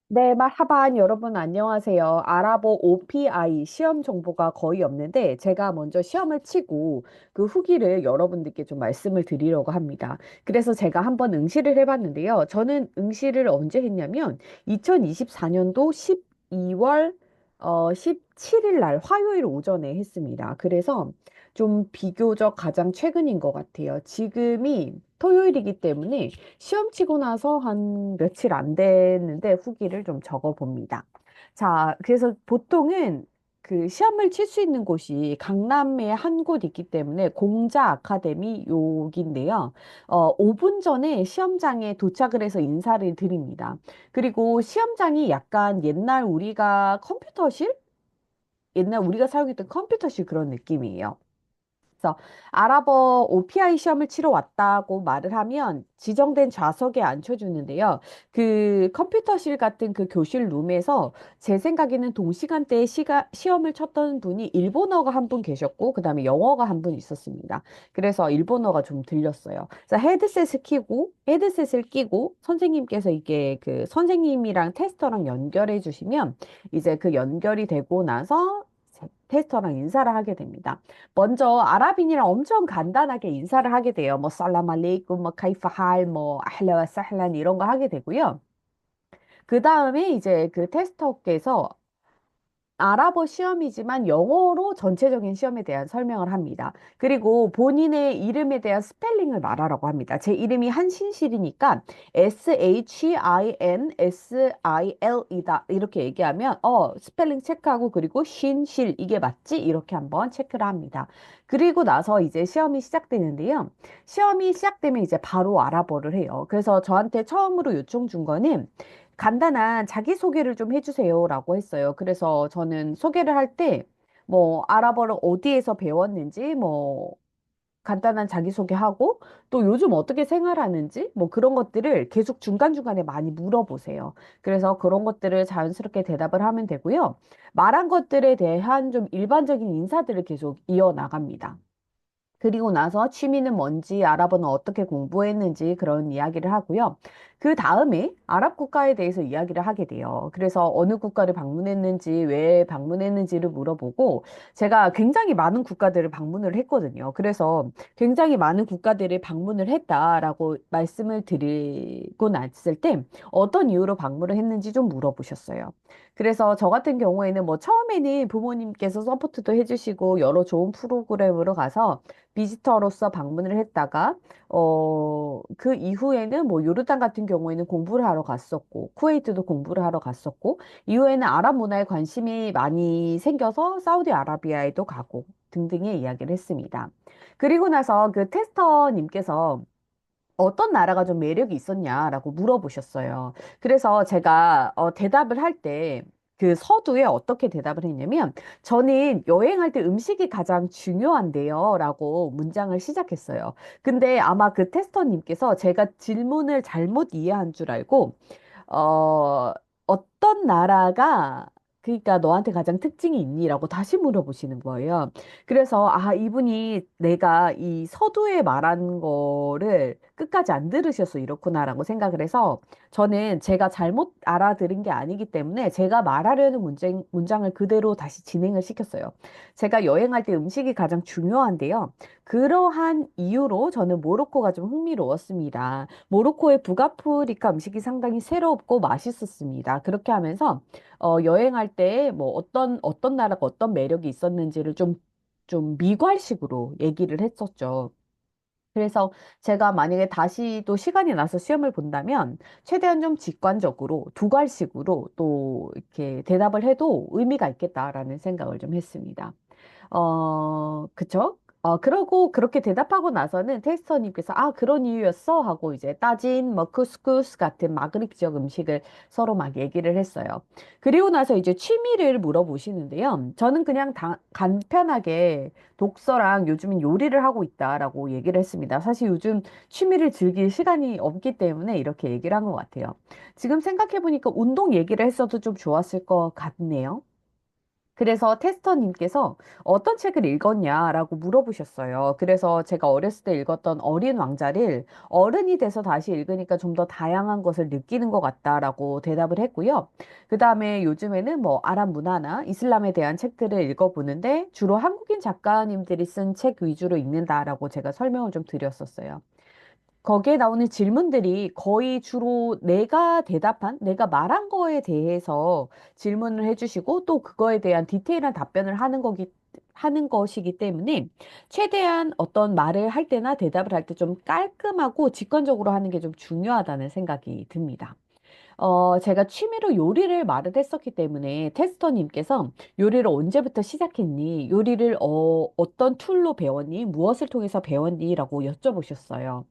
네, 마하반 여러분 안녕하세요. 아랍어 OPI 시험 정보가 거의 없는데 제가 먼저 시험을 치고 그 후기를 여러분들께 좀 말씀을 드리려고 합니다. 그래서 제가 한번 응시를 해봤는데요. 저는 응시를 언제 했냐면 2024년도 12월 17일 날 화요일 오전에 했습니다. 그래서 좀 비교적 가장 최근인 것 같아요. 지금이 토요일이기 때문에 시험 치고 나서 한 며칠 안 됐는데 후기를 좀 적어 봅니다. 자, 그래서 보통은 그 시험을 칠 수 있는 곳이 강남에 한 곳 있기 때문에 공자 아카데미 여기인데요. 5분 전에 시험장에 도착을 해서 인사를 드립니다. 그리고 시험장이 약간 옛날 우리가 사용했던 컴퓨터실 그런 느낌이에요. 그래서 아랍어 OPI 시험을 치러 왔다고 말을 하면 지정된 좌석에 앉혀주는데요. 그 컴퓨터실 같은 그 교실 룸에서 제 생각에는 동시간대에 시험을 쳤던 분이 일본어가 한 분 계셨고, 그 다음에 영어가 한 분 있었습니다. 그래서 일본어가 좀 들렸어요. 그래서 헤드셋을 끼고 선생님께서 이게 그 선생님이랑 테스터랑 연결해 주시면 이제 그 연결이 되고 나서 테스터랑 인사를 하게 됩니다. 먼저 아랍인이랑 엄청 간단하게 인사를 하게 돼요. 뭐 살람 알레이쿰, 뭐 카이프 할, 뭐 아ህ라 와 사ህ란 이런 거 하게 되고요. 그 다음에 이제 그 테스터께서 아랍어 시험이지만 영어로 전체적인 시험에 대한 설명을 합니다. 그리고 본인의 이름에 대한 스펠링을 말하라고 합니다. 제 이름이 한신실이니까 SHINSIL이다. 이렇게 얘기하면 스펠링 체크하고 그리고 신실 이게 맞지? 이렇게 한번 체크를 합니다. 그리고 나서 이제 시험이 시작되는데요. 시험이 시작되면 이제 바로 아랍어를 해요. 그래서 저한테 처음으로 요청 준 거는 간단한 자기소개를 좀 해주세요라고 했어요. 그래서 저는 소개를 할 때 뭐 아랍어를 어디에서 배웠는지 뭐 간단한 자기소개하고 또 요즘 어떻게 생활하는지 뭐 그런 것들을 계속 중간중간에 많이 물어보세요. 그래서 그런 것들을 자연스럽게 대답을 하면 되고요. 말한 것들에 대한 좀 일반적인 인사들을 계속 이어나갑니다. 그리고 나서 취미는 뭔지, 아랍어는 어떻게 공부했는지 그런 이야기를 하고요. 그 다음에 아랍 국가에 대해서 이야기를 하게 돼요. 그래서 어느 국가를 방문했는지, 왜 방문했는지를 물어보고, 제가 굉장히 많은 국가들을 방문을 했거든요. 그래서 굉장히 많은 국가들을 방문을 했다라고 말씀을 드리고 났을 때, 어떤 이유로 방문을 했는지 좀 물어보셨어요. 그래서 저 같은 경우에는 뭐 처음에는 부모님께서 서포트도 해주시고, 여러 좋은 프로그램으로 가서, 비지터로서 방문을 했다가 그 이후에는 뭐 요르단 같은 경우에는 공부를 하러 갔었고 쿠웨이트도 공부를 하러 갔었고 이후에는 아랍 문화에 관심이 많이 생겨서 사우디아라비아에도 가고 등등의 이야기를 했습니다. 그리고 나서 그 테스터님께서 어떤 나라가 좀 매력이 있었냐라고 물어보셨어요. 그래서 제가 대답을 할 때 그 서두에 어떻게 대답을 했냐면 저는 여행할 때 음식이 가장 중요한데요 라고 문장을 시작했어요. 근데 아마 그 테스터님께서 제가 질문을 잘못 이해한 줄 알고 어, 어떤 나라가 그러니까 너한테 가장 특징이 있니라고 다시 물어보시는 거예요. 그래서 이분이 내가 이 서두에 말한 거를 끝까지 안 들으셔서 이렇구나라고 생각을 해서 저는 제가 잘못 알아들은 게 아니기 때문에 제가 말하려는 문장을 그대로 다시 진행을 시켰어요. 제가 여행할 때 음식이 가장 중요한데요. 그러한 이유로 저는 모로코가 좀 흥미로웠습니다. 모로코의 북아프리카 음식이 상당히 새롭고 맛있었습니다. 그렇게 하면서 여행할 때 뭐 어떤 나라가 어떤 매력이 있었는지를 좀 미괄식으로 얘기를 했었죠. 그래서 제가 만약에 다시 또 시간이 나서 시험을 본다면 최대한 좀 직관적으로 두괄식으로 또 이렇게 대답을 해도 의미가 있겠다라는 생각을 좀 했습니다. 그쵸? 그러고 그렇게 대답하고 나서는 테스터님께서 그런 이유였어? 하고 이제 따진 뭐 쿠스쿠스 같은 마그립 지역 음식을 서로 막 얘기를 했어요. 그리고 나서 이제 취미를 물어보시는데요. 저는 그냥 간편하게 독서랑 요즘은 요리를 하고 있다라고 얘기를 했습니다. 사실 요즘 취미를 즐길 시간이 없기 때문에 이렇게 얘기를 한 것 같아요. 지금 생각해보니까 운동 얘기를 했어도 좀 좋았을 것 같네요. 그래서 테스터님께서 어떤 책을 읽었냐라고 물어보셨어요. 그래서 제가 어렸을 때 읽었던 어린 왕자를 어른이 돼서 다시 읽으니까 좀 더 다양한 것을 느끼는 것 같다라고 대답을 했고요. 그 다음에 요즘에는 뭐 아랍 문화나 이슬람에 대한 책들을 읽어보는데 주로 한국인 작가님들이 쓴 책 위주로 읽는다라고 제가 설명을 좀 드렸었어요. 거기에 나오는 질문들이 거의 주로 내가 말한 거에 대해서 질문을 해주시고 또 그거에 대한 디테일한 답변을 하는 것이기 때문에 최대한 어떤 말을 할 때나 대답을 할 때 좀 깔끔하고 직관적으로 하는 게 좀 중요하다는 생각이 듭니다. 제가 취미로 요리를 말을 했었기 때문에 테스터님께서 요리를 언제부터 시작했니? 요리를 어떤 툴로 배웠니? 무엇을 통해서 배웠니? 라고 여쭤보셨어요.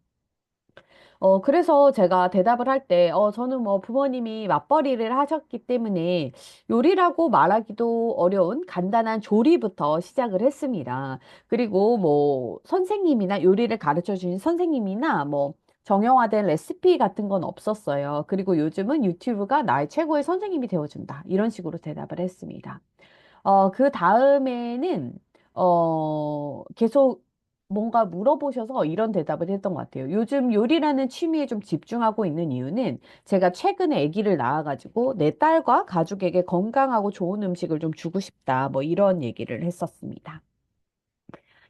그래서 제가 대답을 할 때, 저는 뭐 부모님이 맞벌이를 하셨기 때문에 요리라고 말하기도 어려운 간단한 조리부터 시작을 했습니다. 그리고 뭐 선생님이나 요리를 가르쳐 주신 선생님이나 뭐 정형화된 레시피 같은 건 없었어요. 그리고 요즘은 유튜브가 나의 최고의 선생님이 되어준다. 이런 식으로 대답을 했습니다. 그 다음에는, 계속 뭔가 물어보셔서 이런 대답을 했던 것 같아요. 요즘 요리라는 취미에 좀 집중하고 있는 이유는 제가 최근에 아기를 낳아가지고 내 딸과 가족에게 건강하고 좋은 음식을 좀 주고 싶다. 뭐 이런 얘기를 했었습니다.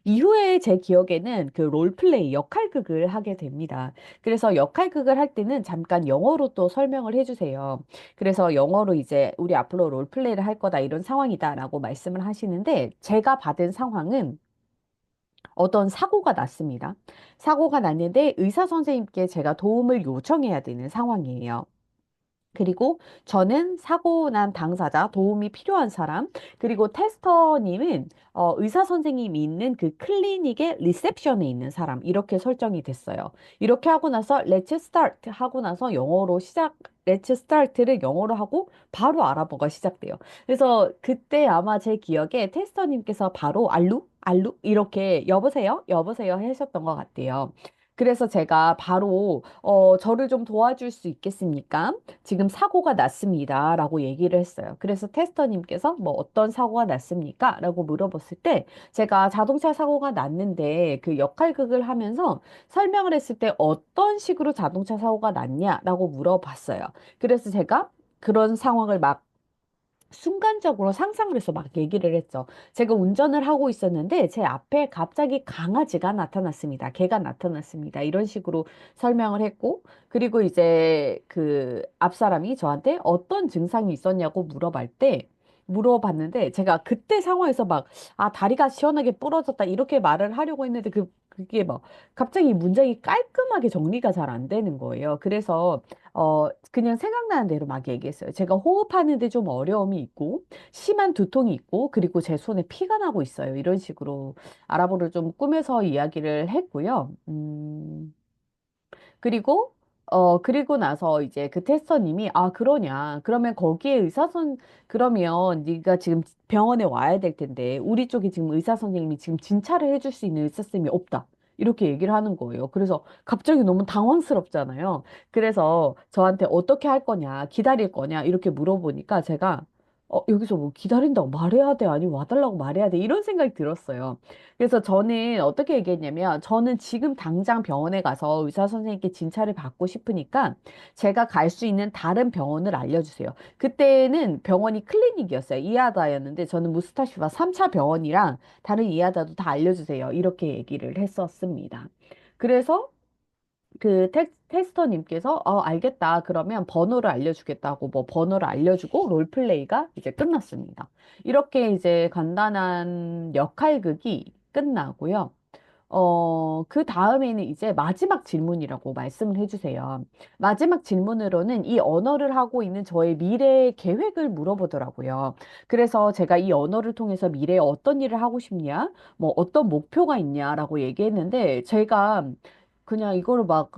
이후에 제 기억에는 그 롤플레이 역할극을 하게 됩니다. 그래서 역할극을 할 때는 잠깐 영어로 또 설명을 해주세요. 그래서 영어로 이제 우리 앞으로 롤플레이를 할 거다 이런 상황이다라고 말씀을 하시는데 제가 받은 상황은 어떤 사고가 났습니다. 사고가 났는데 의사 선생님께 제가 도움을 요청해야 되는 상황이에요. 그리고 저는 사고 난 당사자, 도움이 필요한 사람, 그리고 테스터님은 의사 선생님이 있는 그 클리닉의 리셉션에 있는 사람, 이렇게 설정이 됐어요. 이렇게 하고 나서 Let's start 하고 나서 Let's start를 영어로 하고 바로 아랍어가 시작돼요. 그래서 그때 아마 제 기억에 테스터님께서 바로 알루 이렇게 여보세요? 여보세요 하셨던 것 같아요. 그래서 제가 바로 저를 좀 도와줄 수 있겠습니까? 지금 사고가 났습니다. 라고 얘기를 했어요. 그래서 테스터님께서 뭐 어떤 사고가 났습니까? 라고 물어봤을 때 제가 자동차 사고가 났는데 그 역할극을 하면서 설명을 했을 때 어떤 식으로 자동차 사고가 났냐라고 물어봤어요. 그래서 제가 그런 상황을 막 순간적으로 상상을 해서 막 얘기를 했죠. 제가 운전을 하고 있었는데 제 앞에 갑자기 강아지가 나타났습니다. 개가 나타났습니다. 이런 식으로 설명을 했고, 그리고 이제 그 앞사람이 저한테 어떤 증상이 있었냐고 물어봤는데 제가 그때 상황에서 막, 아, 다리가 시원하게 부러졌다. 이렇게 말을 하려고 했는데 그게 막 갑자기 문장이 깔끔하게 정리가 잘 안 되는 거예요. 그래서 그냥 생각나는 대로 막 얘기했어요. 제가 호흡하는데 좀 어려움이 있고, 심한 두통이 있고, 그리고 제 손에 피가 나고 있어요. 이런 식으로 아랍어를 좀 꾸며서 이야기를 했고요. 그리고 나서 이제 그 테스터님이, 아, 그러냐. 그러면 네가 지금 병원에 와야 될 텐데, 우리 쪽에 지금 의사 선생님이 지금 진찰을 해줄 수 있는 의사 선생님이 없다. 이렇게 얘기를 하는 거예요. 그래서 갑자기 너무 당황스럽잖아요. 그래서 저한테 어떻게 할 거냐, 기다릴 거냐, 이렇게 물어보니까 제가, 여기서 뭐 기다린다고 말해야 돼? 아니, 와달라고 말해야 돼? 이런 생각이 들었어요. 그래서 저는 어떻게 얘기했냐면, 저는 지금 당장 병원에 가서 의사 선생님께 진찰을 받고 싶으니까 제가 갈 수 있는 다른 병원을 알려주세요. 그때는 병원이 클리닉이었어요. 이하다였는데 저는 무스타시바 3차 병원이랑 다른 이하다도 다 알려주세요. 이렇게 얘기를 했었습니다. 그래서 그 테스터님께서 알겠다. 그러면 번호를 알려주겠다고 뭐 번호를 알려주고 롤플레이가 이제 끝났습니다. 이렇게 이제 간단한 역할극이 끝나고요. 그 다음에는 이제 마지막 질문이라고 말씀을 해주세요. 마지막 질문으로는 이 언어를 하고 있는 저의 미래 계획을 물어보더라고요. 그래서 제가 이 언어를 통해서 미래에 어떤 일을 하고 싶냐, 뭐 어떤 목표가 있냐라고 얘기했는데 제가 그냥 이거를 막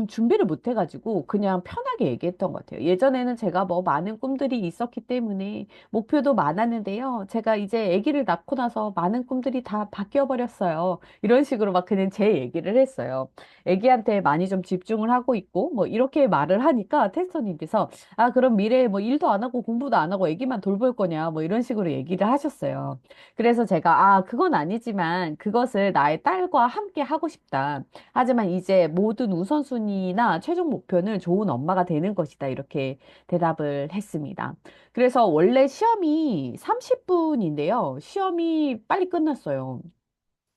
준비를 못 해가지고 그냥 편하게 얘기했던 것 같아요. 예전에는 제가 뭐 많은 꿈들이 있었기 때문에 목표도 많았는데요. 제가 이제 아기를 낳고 나서 많은 꿈들이 다 바뀌어 버렸어요. 이런 식으로 막 그냥 제 얘기를 했어요. 아기한테 많이 좀 집중을 하고 있고 뭐 이렇게 말을 하니까 테스터님께서 아 그럼 미래에 뭐 일도 안 하고 공부도 안 하고 아기만 돌볼 거냐 뭐 이런 식으로 얘기를 하셨어요. 그래서 제가 아 그건 아니지만 그것을 나의 딸과 함께 하고 싶다. 하지만 이제 모든 우선순위나 최종 목표는 좋은 엄마가 되는 것이다. 이렇게 대답을 했습니다. 그래서 원래 시험이 30분인데요. 시험이 빨리 끝났어요.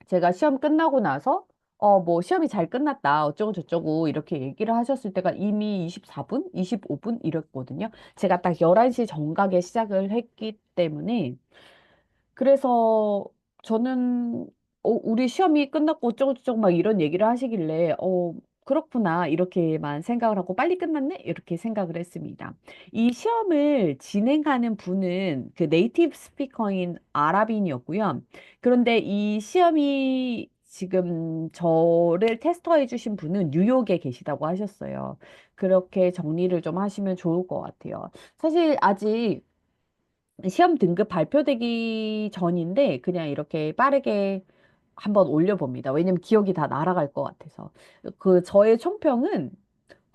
제가 시험 끝나고 나서 뭐 시험이 잘 끝났다. 어쩌고 저쩌고 이렇게 얘기를 하셨을 때가 이미 24분, 25분 이랬거든요. 제가 딱 11시 정각에 시작을 했기 때문에 그래서 저는 우리 시험이 끝났고 어쩌고저쩌고 막 이런 얘기를 하시길래 그렇구나 이렇게만 생각을 하고 빨리 끝났네 이렇게 생각을 했습니다. 이 시험을 진행하는 분은 그 네이티브 스피커인 아랍인이었고요. 그런데 이 시험이 지금 저를 테스터해 주신 분은 뉴욕에 계시다고 하셨어요. 그렇게 정리를 좀 하시면 좋을 것 같아요. 사실 아직 시험 등급 발표되기 전인데 그냥 이렇게 빠르게 한번 올려봅니다. 왜냐면 기억이 다 날아갈 것 같아서. 그 저의 총평은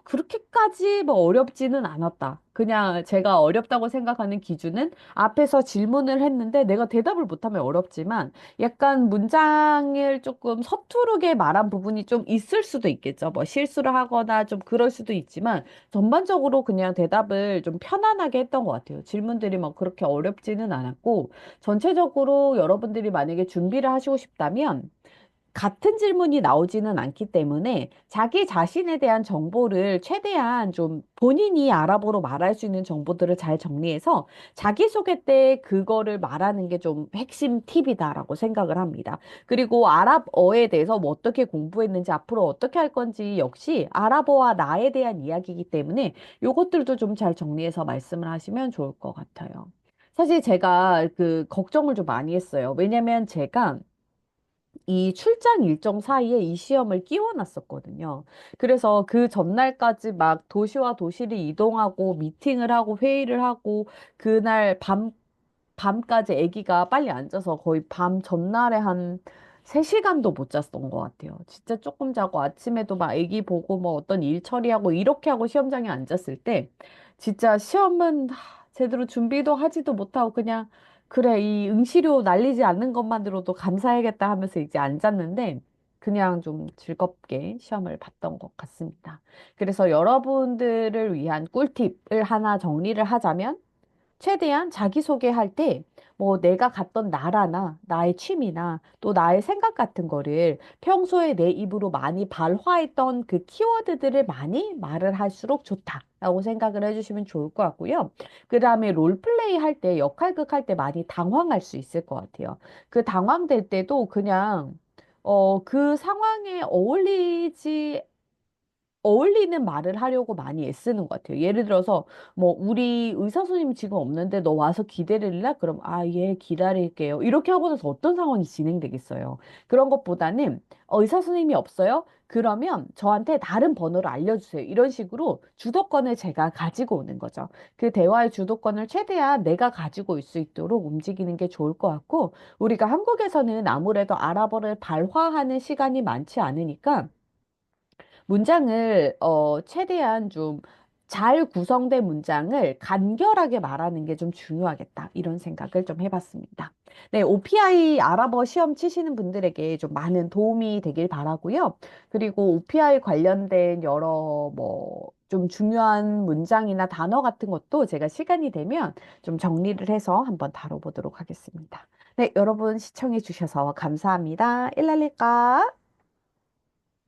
그렇게까지 뭐 어렵지는 않았다. 그냥 제가 어렵다고 생각하는 기준은 앞에서 질문을 했는데 내가 대답을 못하면 어렵지만 약간 문장을 조금 서투르게 말한 부분이 좀 있을 수도 있겠죠. 뭐 실수를 하거나 좀 그럴 수도 있지만 전반적으로 그냥 대답을 좀 편안하게 했던 것 같아요. 질문들이 뭐 그렇게 어렵지는 않았고 전체적으로 여러분들이 만약에 준비를 하시고 싶다면 같은 질문이 나오지는 않기 때문에 자기 자신에 대한 정보를 최대한 좀 본인이 알아보러 말할 수 있는 정보들을 잘 정리해서 자기소개 때 그거를 말하는 게 좀 핵심 팁이다라고 생각을 합니다. 그리고 아랍어에 대해서 뭐 어떻게 공부했는지 앞으로 어떻게 할 건지 역시 아랍어와 나에 대한 이야기이기 때문에 요것들도 좀 잘 정리해서 말씀을 하시면 좋을 것 같아요. 사실 제가 그 걱정을 좀 많이 했어요. 왜냐면 제가 이 출장 일정 사이에 이 시험을 끼워놨었거든요. 그래서 그 전날까지 막 도시와 도시를 이동하고 미팅을 하고 회의를 하고 그날 밤까지 아기가 빨리 앉아서 거의 밤 전날에 한 3시간도 못 잤던 것 같아요. 진짜 조금 자고 아침에도 막 아기 보고 뭐 어떤 일 처리하고 이렇게 하고 시험장에 앉았을 때 진짜 시험은 제대로 준비도 하지도 못하고 그냥 그래 이 응시료 날리지 않는 것만으로도 감사해야겠다 하면서 이제 앉았는데 그냥 좀 즐겁게 시험을 봤던 것 같습니다. 그래서 여러분들을 위한 꿀팁을 하나 정리를 하자면 최대한 자기소개할 때 뭐 내가 갔던 나라나 나의 취미나 또 나의 생각 같은 거를 평소에 내 입으로 많이 발화했던 그 키워드들을 많이 말을 할수록 좋다라고 생각을 해주시면 좋을 것 같고요. 그 다음에 롤플레이 할 때, 역할극 할 때 많이 당황할 수 있을 것 같아요. 그 당황될 때도 그냥 그 상황에 어울리는 말을 하려고 많이 애쓰는 것 같아요. 예를 들어서, 뭐, 우리 의사 선생님 지금 없는데 너 와서 기다릴래? 그럼, 아, 예, 기다릴게요. 이렇게 하고 나서 어떤 상황이 진행되겠어요. 그런 것보다는, 의사 선생님이 없어요? 그러면 저한테 다른 번호를 알려주세요. 이런 식으로 주도권을 제가 가지고 오는 거죠. 그 대화의 주도권을 최대한 내가 가지고 올 수 있도록 움직이는 게 좋을 것 같고, 우리가 한국에서는 아무래도 아랍어를 발화하는 시간이 많지 않으니까, 문장을 최대한 좀 잘 구성된 문장을 간결하게 말하는 게 좀 중요하겠다. 이런 생각을 좀 해봤습니다. 네, OPI 아랍어 시험 치시는 분들에게 좀 많은 도움이 되길 바라고요. 그리고 OPI 관련된 여러 뭐 좀 중요한 문장이나 단어 같은 것도 제가 시간이 되면 좀 정리를 해서 한번 다뤄보도록 하겠습니다. 네, 여러분 시청해 주셔서 감사합니다. 일랄리까.